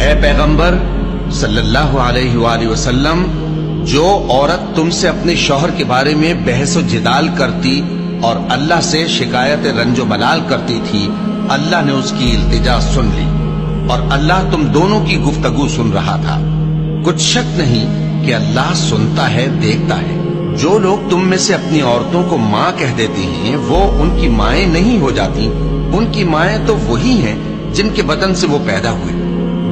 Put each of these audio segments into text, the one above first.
اے پیغمبر صلی اللہ علیہ وآلہ وسلم، جو عورت تم سے اپنے شوہر کے بارے میں بحث و جدال کرتی اور اللہ سے شکایت رنج و ملال کرتی تھی، اللہ نے اس کی التجا سن لی اور اللہ تم دونوں کی گفتگو سن رہا تھا۔ کچھ شک نہیں کہ اللہ سنتا ہے، دیکھتا ہے۔ جو لوگ تم میں سے اپنی عورتوں کو ماں کہہ دیتے ہیں وہ ان کی مائیں نہیں ہو جاتی، ان کی مائیں تو وہی ہیں جن کے بدن سے وہ پیدا ہوئے۔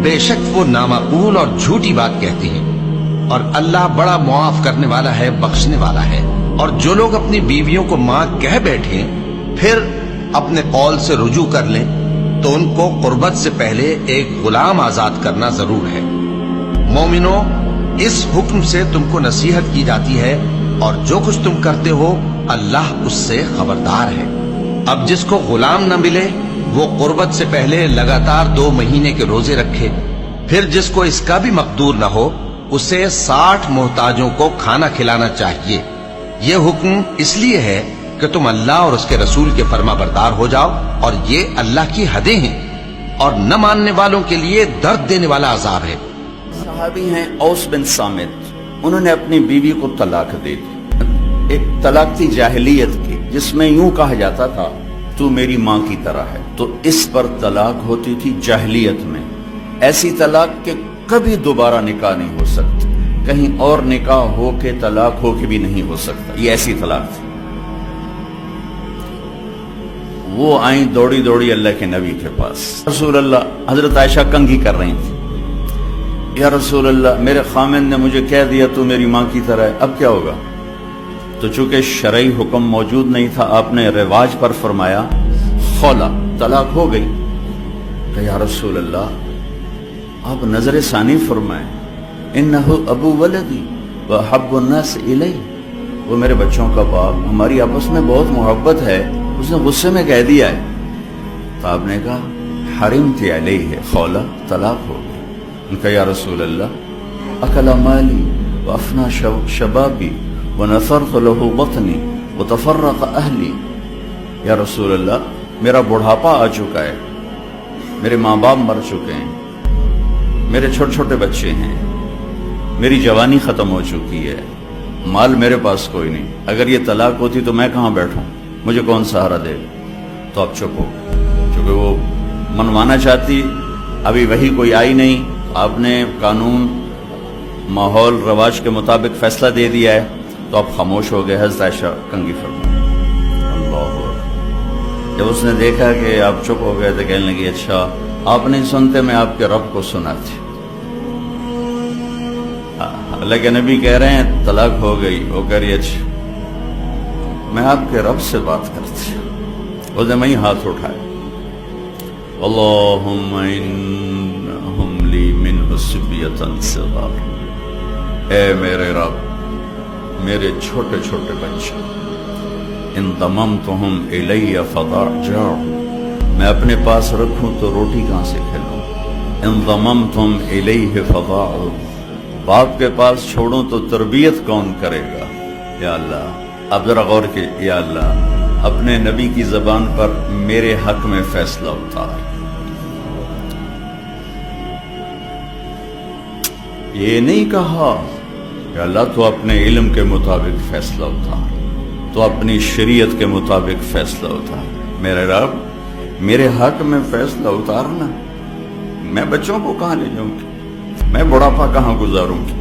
بے شک وہ نامعقول اور جھوٹی بات کہتی ہیں، اور اللہ بڑا معاف کرنے والا ہے، بخشنے والا ہے۔ اور جو لوگ اپنی بیویوں کو ماں کہہ بیٹھیں پھر اپنے قول سے رجوع کر لیں تو ان کو قربت سے پہلے ایک غلام آزاد کرنا ضرور ہے۔ مومنو، اس حکم سے تم کو نصیحت کی جاتی ہے اور جو کچھ تم کرتے ہو اللہ اس سے خبردار ہے۔ اب جس کو غلام نہ ملے وہ قربت سے پہلے لگاتار 2 مہینے کے روزے رکھے، پھر جس کو اس کا بھی مقدور نہ ہو اسے 60 محتاجوں کو کھانا کھلانا چاہیے۔ یہ حکم اس لیے ہے کہ تم اللہ اور اس کے رسول کے فرما بردار ہو جاؤ، اور یہ اللہ کی حدیں ہیں اور نہ ماننے والوں کے لیے درد دینے والا عذاب ہے۔ صحابی ہیں اوس بن صامت، انہوں نے اپنی بیوی کو طلاق دے دی۔ ایک طلاق تھی جاہلیت کی جس میں یوں کہا جاتا تھا تو میری ماں کی طرح ہے، تو اس پر طلاق ہوتی تھی جاہلیت میں۔ ایسی طلاق کہ کبھی دوبارہ نکاح نہیں ہو سکتا، کہیں اور نکاح ہو کے طلاق ہو کے بھی نہیں ہو سکتا، یہ ایسی طلاق تھی۔ وہ آئیں دوڑی دوڑی اللہ کے نبی کے پاس، رسول اللہ، حضرت عائشہ کنگھی کر رہی تھی، یا رسول اللہ میرے خامن نے مجھے کہہ دیا تو میری ماں کی طرح ہے، اب کیا ہوگا؟ تو چونکہ شرعی حکم موجود نہیں تھا، آپ نے رواج پر فرمایا خولا، طلاق ہو گئی۔ کہ یا رسول اللہ آپ نظر ثانی فرمائیں، انہو ابو ولدی وحب الناس الی، وہ میرے بچوں کا باپ، ہماری آپس میں بہت محبت ہے، اس نے غصے میں کہہ دیا ہے۔ تو آپ نے کہا حرمت علیہ خولا، طلاق ہو گئی۔ ان کا یا رسول اللہ اکل مالی وافنا شبابی ونثرت له بطنی وتفرق اہلی، یا رسول اللہ میرا بڑھاپا آ چکا ہے، میرے ماں باپ مر چکے ہیں، میرے چھوٹے چھوٹے بچے ہیں، میری جوانی ختم ہو چکی ہے، مال میرے پاس کوئی نہیں، اگر یہ طلاق ہوتی تو میں کہاں بیٹھوں، مجھے کون سہارا دے؟ تو اب چپ ہو، چونکہ وہ منوانا چاہتی، ابھی وہی کوئی آئی نہیں، آپ نے قانون ماحول رواج کے مطابق فیصلہ دے دیا ہے، تو آپ خاموش ہو گئے۔ حضرت عائشہ کنگھی فرمائی۔ اللہ اکبر۔ جب اس نے دیکھا کہ آپ چپ ہو گئے تو کہنے لگی اچھا آپ نہیں سنتے، میں آپ کے رب کو سناتی۔ اللہ کے نبی کہہ رہے ہیں طلاق ہو گئی، وہ کہہ رہی اچھا میں آپ کے رب سے بات کرتی ہوں۔ اس نے وہیں ہاتھ اٹھائے، اللہم انہم لی منہ صبیۃ صغار، اے میرے رب میرے چھوٹے چھوٹے بچے، ان ضممتہم الی فضاجعوا، میں اپنے پاس رکھوں تو روٹی کہاں سے کھلاؤں، ان ضممتم الیہ فضاعوا، باپ کے پاس چھوڑوں تو تربیت کون کرے گا؟ یا اللہ اب ذرا غور کے، یا اللہ اپنے نبی کی زبان پر میرے حق میں فیصلہ اتار۔ یہ نہیں کہا کہ اللہ تو اپنے علم کے مطابق فیصلہ اتار، تو اپنی شریعت کے مطابق فیصلہ اتار۔ میرے رب میرے حق میں فیصلہ اتارنا، میں بچوں کو کہاں لے جاؤں گی، میں بڑھاپا کہاں گزاروں گی؟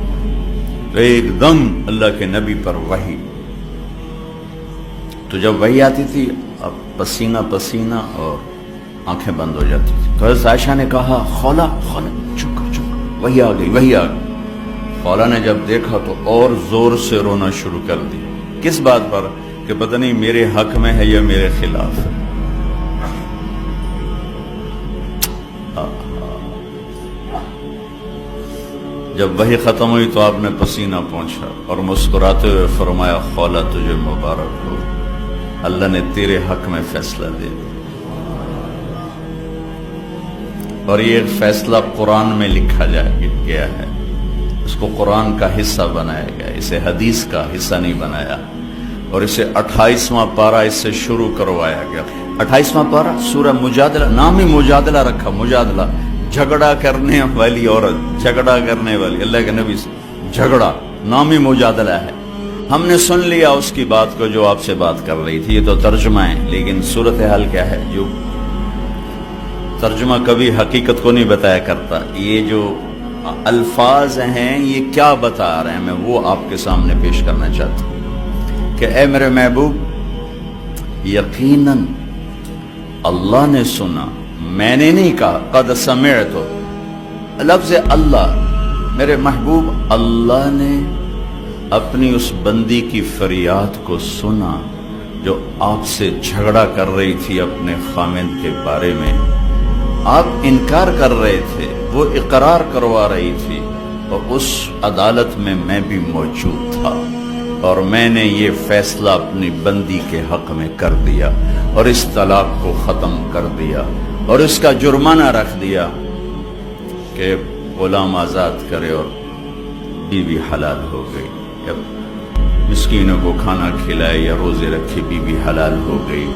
تو ایک دم اللہ کے نبی پر وحی، تو جب وحی آتی تھی اب پسینہ پسینہ اور آنکھیں بند ہو جاتی تھی۔ تو حضرت عائشہ نے کہا خولا خولا، چپ وحی آ گئی، وحی آ گئی۔ خولا نے جب دیکھا تو اور زور سے رونا شروع کر دی، کس بات پر کہ پتہ نہیں میرے حق میں ہے یا میرے خلاف ہے۔ جب وحی ختم ہوئی تو آپ نے پسینہ پہنچا اور مسکراتے ہوئے فرمایا خولا تجھے مبارک ہو، اللہ نے تیرے حق میں فیصلہ دے دیا۔ اور یہ فیصلہ قرآن میں لکھا گیا ہے، اس کو قرآن کا حصہ بنایا گیا، اسے حدیث کا حصہ نہیں بنایا، اور اسے 28واں پارہ اس سے شروع کروایا گیا۔ 28واں پارہ سورہ مجادلہ، نام ہی مجادلہ رکھا، مجادلہ جھگڑا کرنے والی عورت، جھگڑا کرنے والی، اللہ کے نبی سے جھگڑا نامی مجادلہ ہے۔ ہم نے سن لیا اس کی بات کو جو آپ سے بات کر رہی تھی، یہ تو ترجمہ ہے، لیکن صورتحال کیا ہے؟ جو ترجمہ کبھی حقیقت کو نہیں بتایا کرتا، یہ جو الفاظ ہیں یہ کیا بتا رہے ہیں، میں وہ آپ کے سامنے پیش کرنا چاہتا ہوں کہ اے میرے محبوب، یقیناً اللہ نے سنا، میں نے نہیں کہا، قد سمعت، لفظ اللہ، میرے محبوب اللہ نے اپنی اس بندی کی فریاد کو سنا جو آپ سے جھگڑا کر رہی تھی اپنے خاوند کے بارے میں۔ آپ انکار کر رہے تھے، وہ اقرار کروا رہی تھی، اور اس عدالت میں میں بھی موجود تھا، اور میں نے یہ فیصلہ اپنی بندی کے حق میں کر دیا اور اس طلاق کو ختم کر دیا اور اس کا جرمانہ رکھ دیا کہ غلام آزاد کرے اور بیوی حلال ہو گئی، مسکینوں کو کھانا کھلائے یا روزے رکھے بیوی حلال ہو گئی۔